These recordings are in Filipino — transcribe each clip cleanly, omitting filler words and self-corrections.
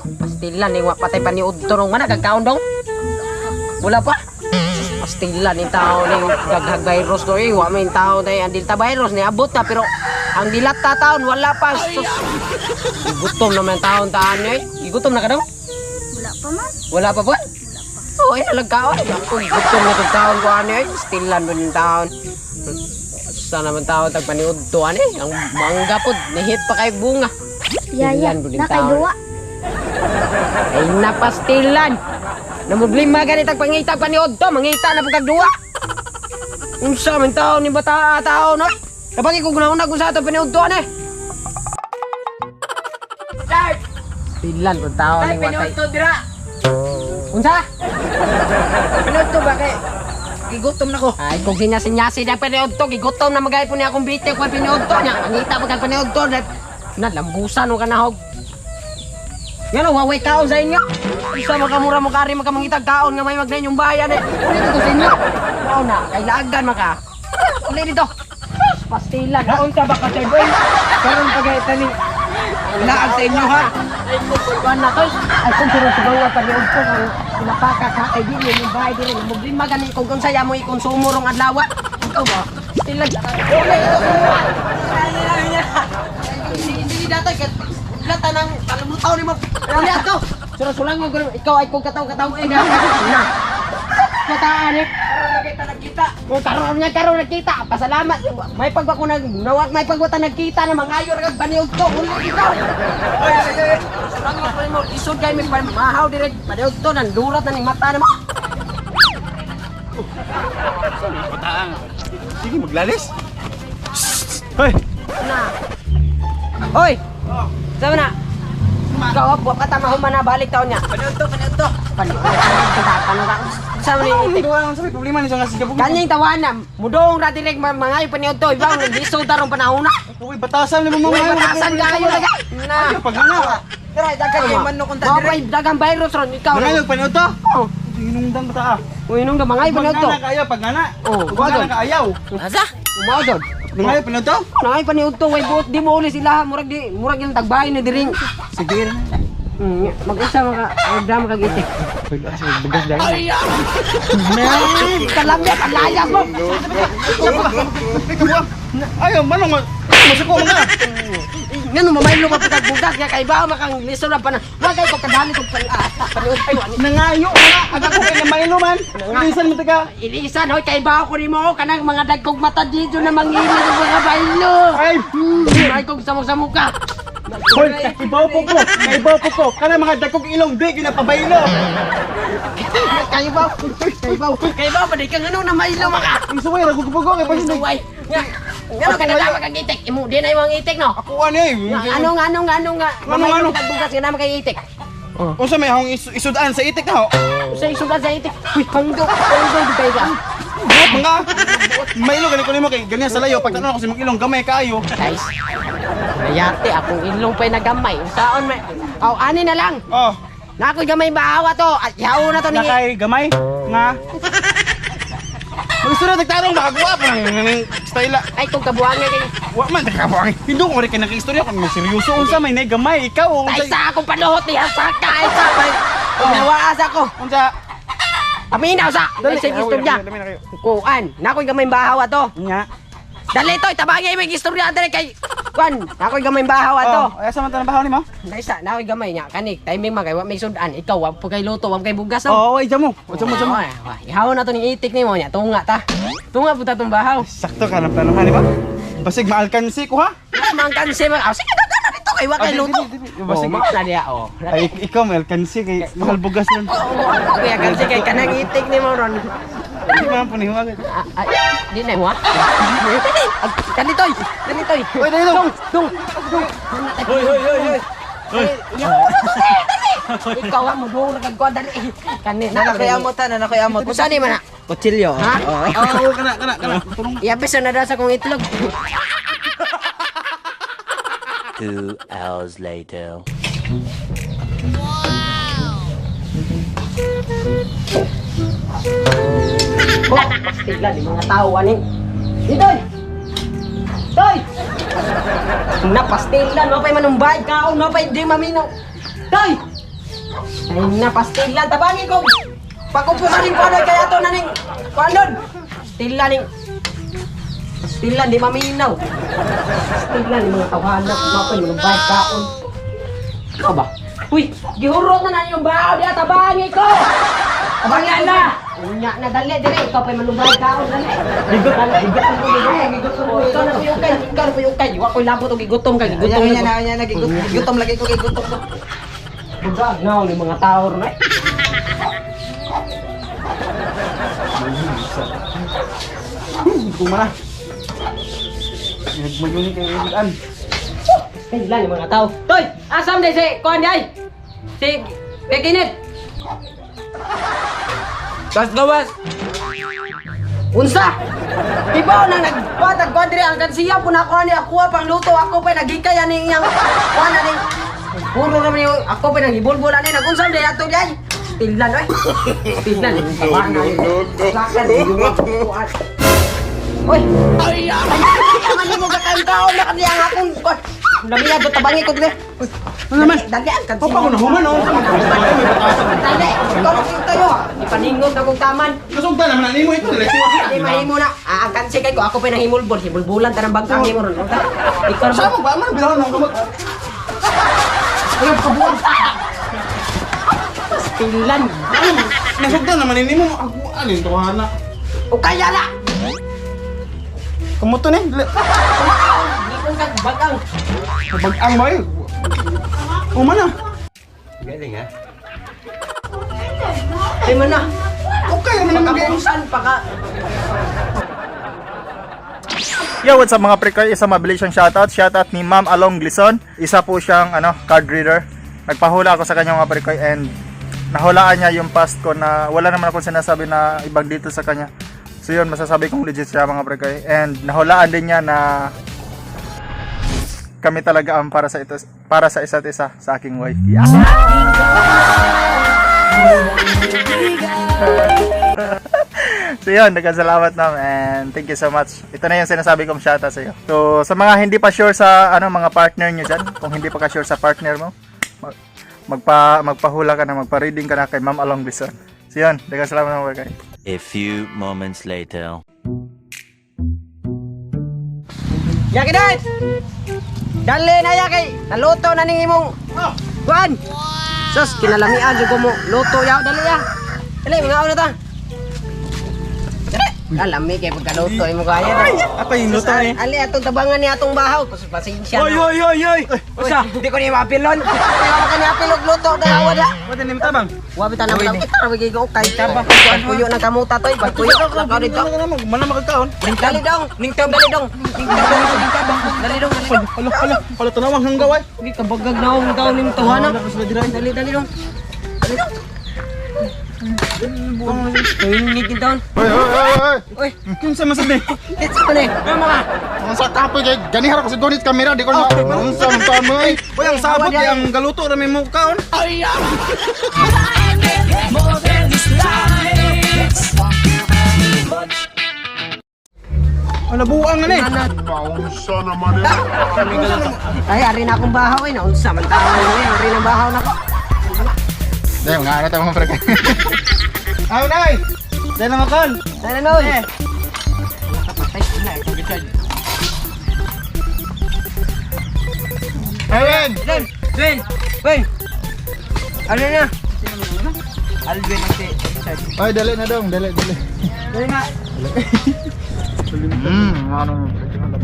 Pastilan ni wa patay pa ni udto nung mana kagkaon dong. Wala pa. Pastilan ni tao ni daghang virus do wa may tao tay ang delta virus ni abot na pero ang dilata taon wala pa. Sus. Gutom naman taon taan ni. Gutom na ka daw? Wala pa man. Wala pa po? Oh, ay nalagkaon. Kung gutom na itong taon ko ano eh. Stilan mo yung taon. Sana naman taon tagpaniod to ano eh. Ang mangga po, nahit pa kay bunga. Yaya, nakaiduwa. Ay napastilan. Namuglima ganit ang pangita paniod to. Mangita na po kagduwa. Unsa man taon ni bata taon no? Kapag ikugunahunag kung sa ito paniod to ano eh. Stilan po taon ni watay. dira. Unsa? Panood to ba kay? Gigutom na ko. Ay, kung sinyasi na panood to, gigutom na magay po niya akong bite kung panood to niya. Mangita pa kang panood to, lambusan o kanahog. Yan o, waway kaon sa inyo. Isa makamura mo kari makamangitag kaon nga may magnain yung bayan eh. Uli dito sa inyo. Oo na, kailagan maka. Uli dito. Pastilan. Kaon ta ba ka sir boy? Karon pagaytan ni laag sa inyo ha. Ay, kuwan na to. Ay, kung surusugang nga panood to, kung pinapaka ka, ay di yung bahay din. Problema ganit kung saya mo ikonsumo rong adlaw. Ikaw ba? Pastilan. Uli dito. Hindi datay ka. Lata ng kalamutaw ni mo. Uli ato. Surusulang mo ikaw ay kung kataw-kataw eh. Kataan eh. Kung karoon nagkita, pasalamat. May pagwa ko nawag, may pagwa ta nagkita na mga ayor kag baniog to. Uli ikaw. Surusulang mo isod kay may mahaw direct baniog to nang durat na ning mata na mo. Pataang. Sige, maglalis. Hoy! Na. Hoy. Sama na. Ikaw buat kata mahuman na balik taon niya. Panood to. Balik kita panurak. Sama ni itik. Ang sabi problema ni sa sigabog. Kanyang tawanan, mudong ra direk mga paniod to, ibang nagisod tarong panahon na. Uy, batasan mo Uy, mga. batasan kayo daga. Na. Pag ano? Tara, dagan kay man no kunta Mga dire. dagang virus ron ikaw. Mga panood to. Oh. Hinungdan bata. Uy, nung da mga paniod to. Pag kaya pag ngana. Oh, Pag ngana ka ayaw. Asa? Umaudod. Mga panood to. Nay paniod to, way buot di mo uli sila, murag yung tagbay na diring. Sige. Mag-isa drama kag itik. Bugas dahil. Kalamya kalayas mo. Ayaw, manong masuko mga. Ngano mamaylo pa pagka bugas kaya kay ba makang liso na pa na. Wa kay ko kadali kog paniud ay wani. Nangayo nga. Aga ko kay maylo man. Bilisan mo taga. Ilisan hoy kay ba ko nimo kanang mga dagkog mata dito na mangili ng mga baylo. Ay, Ay kog samok ka. hoy, ibaw po ko. Ibaw po ko. Kana mga dagkog ilong di ginapabaylo. Kay ba pa di kang ano na maylo maka. Ang suway ragugugo kay pasin. Suway. Ngano ka nadama kag itik? Imo di na imong itik no. Ako ano eh. Ano nga mamaylo kag bugas nga naman kay itik. Unsa may hong isudaan sa itik na ho? Sa isudan sa itik. Uy, hanggo di kay ka. Buot mga. Maylo gani ko nimo kay ganyan sa layo pag tanong ako si mong ilong gamay kaayo. Guys. Mayate akong ilong pa'y nagamay. Saon may. Aw ani na lang. Oh, Na ako'y gamay bahawa to. At yaw na to ni. nakay gamay nga. Gusto na tagtarong makagawa pa ng style. Ay kung kabuangay kay. Wa man takabuang. Hindi ko rin kinaka-istorya kung may seryoso unsa may nay gamay ikaw Ay unsa. sa akong panuhot niya sa kay sa bay. Nawaas ako. Unsa? Paminaw sa. Dali sa istorya. Dami na kayo. Kuan. Na ako'y gamay bahawa to. Nya. Dali to tabangay may istorya dali kay. Kuan. Na ako'y gamay bahawa to. Oh, asa man tanang bahaw nimo? Naisa na ako'y gamay niya kanik. Timing magay wa may sudan. Ikaw wa po kay luto wa kay bugas no. Oh, ay jamo. Jamo. Ihaw na to ni itik nimo niya. Tunga ta. Tunga puta tong bahaw. Sakto ka ng planuhan di ba? Basig maalkansi ko ha? Mang kanse man. Sige dagana dito kay wa kay luto. Basig Mao na diya oh. ay ikaw maalkansi kay mahal bugas nun. Kuya kanse kay kanang itik nimo ron. Hindi man po niyo agad. Di na mo. Kanitoy. Oy, dali dong. Tung. Hoy. Ikaw mo dong nagagwa dali. Kanin na Nakoy amot. Kusa ni man. Kutsilyo. Ha? Oh, kana. Tulong. Iabis na nada sa kong itlog. 2 hours later. Pastigla di mga tao ani. Ditoy. Toy. Napastigla no pay manumbay kaon no pay di maminaw. Toy. Ay na, pastilan, tabangi ko. Pagkupusan rin ko ano, kaya ito na ning, kuanon. Pastilan, di maminaw. Pastilan, yung mga tawanan, kumapay, mga bayad kaon. Ikaw ba? Uy, gihurot na yung bao, di tabangi ko. Tabangi na. Unya na, dali, dali, ikaw pa'y manubay kaon, dali. Higot ang ko, ikaw na puyukay, iwa ko'y labot o gigutom ka, gigutom na. Gigutom lagi ko, gigutom ko. Buga, ngaw ni mga tao na. Kumana. Nagmayuni kayo ilan. Kailan yung mga tao? Toy! Asam din si Kuan Day! Si Pekinit! Gas gawas. Unsa! Ibaw na nagpatag Kuan diri ang kansiya po na Kuan ako pang luto ako pa nagikay ani iyang Kuan ani. Puro naman yung ako pa nagibulbul ani nagunsam din ato day. Tignan oy. Tignan. Lakan Kuan. Oy! Ay! Ay! Mo ka kaon na kaniya akong Kuan. Lamiya do tabangi ko dire. Ano naman? Dali ang kansiya. Papa ko na human oh. Dali, ikaw lang tayo. Ipaningon na kong taman. Nasugda naman ani mo ito dire. Di mahimo na. Ang kansi kay ko ako pa nahimulbol. Himulbulan ta ng bangkang himo ron. Ikaw Sa mo ba man bilang nang kamot. Ano kabuan? pilan. Nasugda naman ini mo ako alin to hana. O kaya na. Kamuto ni. Di ko kag bangkang. Bag-ang ba yun? Umana. Di man na. Okay naman ang game. Pagkapusan pa ka. Yo, what's up mga pre-koy? Isa mabilis siyang shoutout. Shoutout ni Ma'am Along Glison. Isa po siyang card reader. Nagpahula ako sa kanya mga pre-koy and nahulaan niya yung past ko na wala naman akong sinasabi na ibang dito sa kanya. So yun, masasabi kong legit siya mga pre-koy. And nahulaan din niya na kami talaga ang para sa isa't isa sa aking wife. Yeah. So yun, nagkasalamat ma'am and thank you so much. Ito na yung sinasabi kong shoutout sa iyo. So sa mga hindi pa sure sa mga partner niyo diyan, kung hindi pa ka sure sa partner mo, magpahula ka na, magpa-reading ka na kay Ma'am Along Glison. So yun, nagkasalamat mga guys. A few moments later. Yakiday! Dali na yakay! Naluto na ning imong Kuan! Sus, kinalamian jud ko mo. Luto yaw dali ya. Dali mga una ta. Kalami kay pagkaluto imo kaya. Apa yung luto ni? Ali atong tabangan ni atong bahaw. Pasensya na. Oy. Usa, di ko ni mapilon. Kaya ka ni apilog luto kaya wala. Wala ni matabang. Wabi ta na lang kita ra bigay ko kay taba. Kuyo ng kamuta toy, bagkuyo lang ka dito. Mana makakaon? Dali dong, ningtam dali dong. Dali dong. Hala tanawang hanggaway. Hindi ka bagag na akong daw ning tuhana. Dali dong. Dali dong. Ingit din taon. Oy. Kinsa masabi? It's funny. Mama. Ang sa kapoy kay ganihara ko sa gonit kamera di ko na. Unsa man taon mo ay. Oy ang sabot kay ang galuto ra may mo kaon. Ano buang nga ni? Ay, ari na akong bahaw eh. Naunsa man tao eh. Ari na bahaw na ko. Dai mga ana ta mga pre. Ay nay. Dai na makal. Sana noy. Ayen. Wen. Ano na? Alvin ang si. Ay dali na dong, dali. Dali na. Ano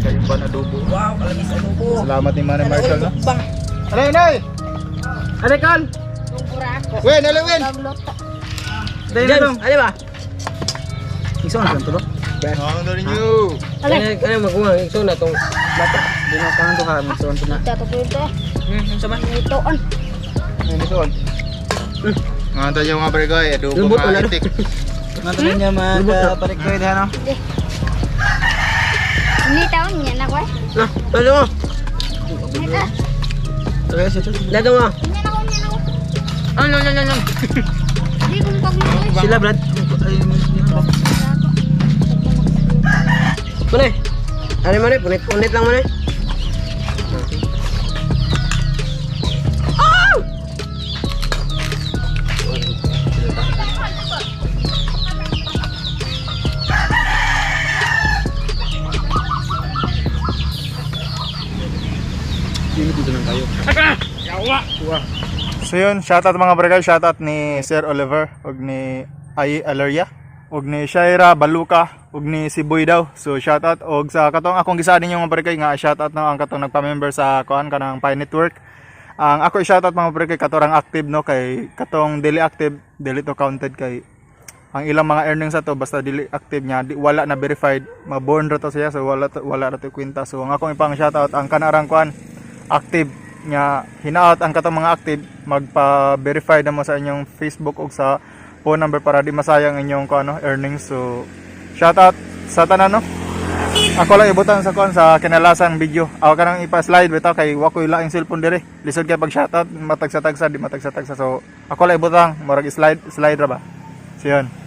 kayo pa na dubo. Wow, kalabis ano po. Salamat ni Manny Marshall no. Bang. Alay nay. Alay kal. Wen, alay wen. Dali na dong. Ano ba? Iso na to. Ang dali niyo. Ano makuha? Ito na tong bata. Di na kanang to ha, magsuon to na. Dato ko ito. Unsa man? Itoon. Ano to? Nga tayo mga pre koy, adobo Lubot na mga itik. Natanin niya mga parikoy diha no. Hindi taon niya na ko eh. Na, ano mo? Ito. Tagay siya to. Dado mo. Niya na ko, niya na ko. Ano. Hindi kong pag-uwi. Sila brad. Mane. Ano mane? Punit lang mane. kuha. So yun, shoutout mga brigay, shoutout ni Sir Oliver ug ni Ay Alaria ug ni Shaira Baluka ug ni Siboy daw. So shoutout og sa katong akong gisadin yung mga brigay nga shoutout no ang katong nagpa-member sa kuan kanang Pi Network. Ang ako i-shoutout mga brigay katorang active no kay katong daily active dili to counted kay ang ilang mga earnings ato basta dili active nya wala na verified maborn ra to siya so wala ra to kwenta. So ang akong ipang shoutout ang kanarang kuan active nya hinaot ang katong mga active magpa-verify na mo sa inyong Facebook o sa phone number para di masayang inyong kuan earnings. So shoutout sa tanan no. Ako lang ibutan sa kuan sa kinalasang video. Ako kanang ipa-slide bitaw kay wa koy laing cellphone dire. Lisod kay pag shoutout matagsa-tagsa di matagsa-tagsa. So ako lang ibutan murag slide ra ba. So yun.